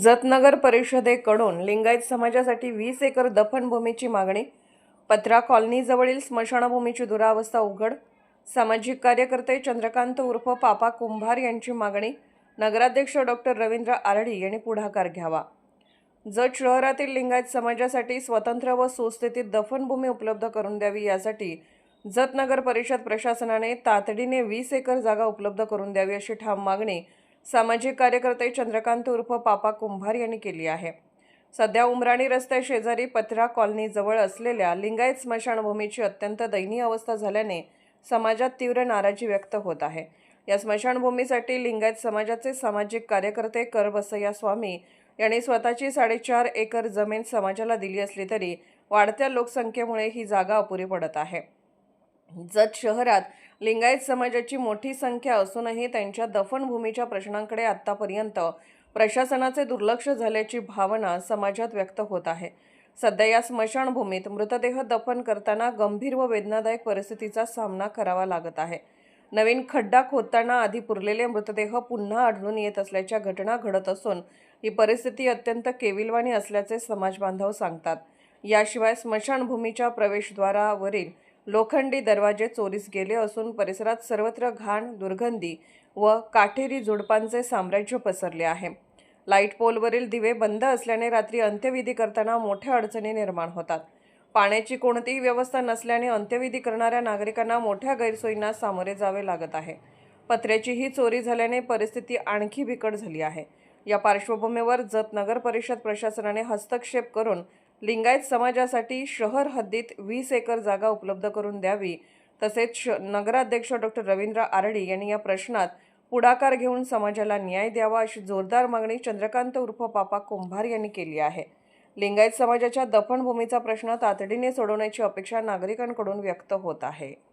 जत नगर परिषदेकडून लिंगायत समाजासाठी 20 एकर दफनभूमीची मागणी. पत्रा कॉलनीजवळील स्मशानभूमीची दुरावस्था उघड. सामाजिक कार्यकर्ते चंद्रकांत उर्फ पापा कुंभार यांची मागणी. नगराध्यक्ष डॉक्टर रवींद्र आरडी यांनी पुढाकार घ्यावा. जत शहरातील लिंगायत समाजासाठी स्वतंत्र व सुस्थितीत दफनभूमी उपलब्ध करून द्यावी, यासाठी जत नगर परिषद प्रशासनाने तातडीने 20 एकर जागा उपलब्ध करून द्यावी, अशी ठाम मागणी सामाजिक कार्यकर्ते चंद्रकांत उर्फ पापा कुंभार यांनी केली आहे. सध्या उमराणी रस्त्या शेजारी पत्रा कॉलनी जवळ असलेल्या लिंगायत स्मशानभूमीची अत्यंत दयनीय अवस्था झाल्याने समाजात तीव्र नाराजी व्यक्त होत आहे. या स्मशानभूमीसाठी लिंगायत समाजाचे सामाजिक कार्यकर्ते करबसय्या स्वामी यांनी स्वतःची 4.5 एकर जमीन समाजाला दिली असली तरी वाढत्या लोकसंख्येमुळे ही जागा अपुरी पडत आहे. जत शहरात लिंगायत समाजाची मोठी संख्या असूनही त्यांच्या दफनभूमीच्या प्रश्नांकडे आतापर्यंत प्रशासनाचे दुर्लक्ष झाल्याची भावना समाजात व्यक्त होत आहे. सध्या या स्मशानभूमीत मृतदेह दफन करताना गंभीर व वेदनादायक परिस्थितीचा सामना करावा लागत आहे. नवीन खड्डा खोदताना आधी पुरलेले मृतदेह पुन्हा आढळून येत असल्याच्या घटना घडत असून ही परिस्थिती अत्यंत केविलवाणी असल्याचे समाजबांधव सांगतात. याशिवाय स्मशानभूमीच्या प्रवेशद्वारावरील लोखंडी दरवाजे चोरीस गेले असून परिसरात सर्वत्र घाण, दुर्गंधी व काटेरी झुडपांचे साम्राज्य पसरले आहे. लाईट पोलवरील दिवे बंद असल्याने रात्री अंत्यविधी करताना मोठ्या अडचणी निर्माण होतात. पाण्याची कोणतीही व्यवस्था नसल्याने अंत्यविधी करणाऱ्या नागरिकांना मोठ्या गैरसोयींना सामोरे जावे लागत आहे. पत्र्याचीही चोरी झाल्याने परिस्थिती आणखी बिकट झाली आहे. या पार्श्वभूमीवर जत नगर परिषद प्रशासनाने हस्तक्षेप करून लिंगायत समाजासाठी शहर हद्दीत 20 एकर जागा उपलब्ध करून द्यावी, तसेच नगराध्यक्ष डॉक्टर रवींद्र आरडी यांनी या प्रश्नात पुढाकार घेऊन समाजाला न्याय द्यावा, अशी जोरदार मागणी चंद्रकांत उर्फ पापा कुंभार यांनी केली आहे. लिंगायत समाजाच्या दफनभूमीचा प्रश्न तातडीने सोडवण्याची अपेक्षा नागरिकांकडून व्यक्त होत आहे.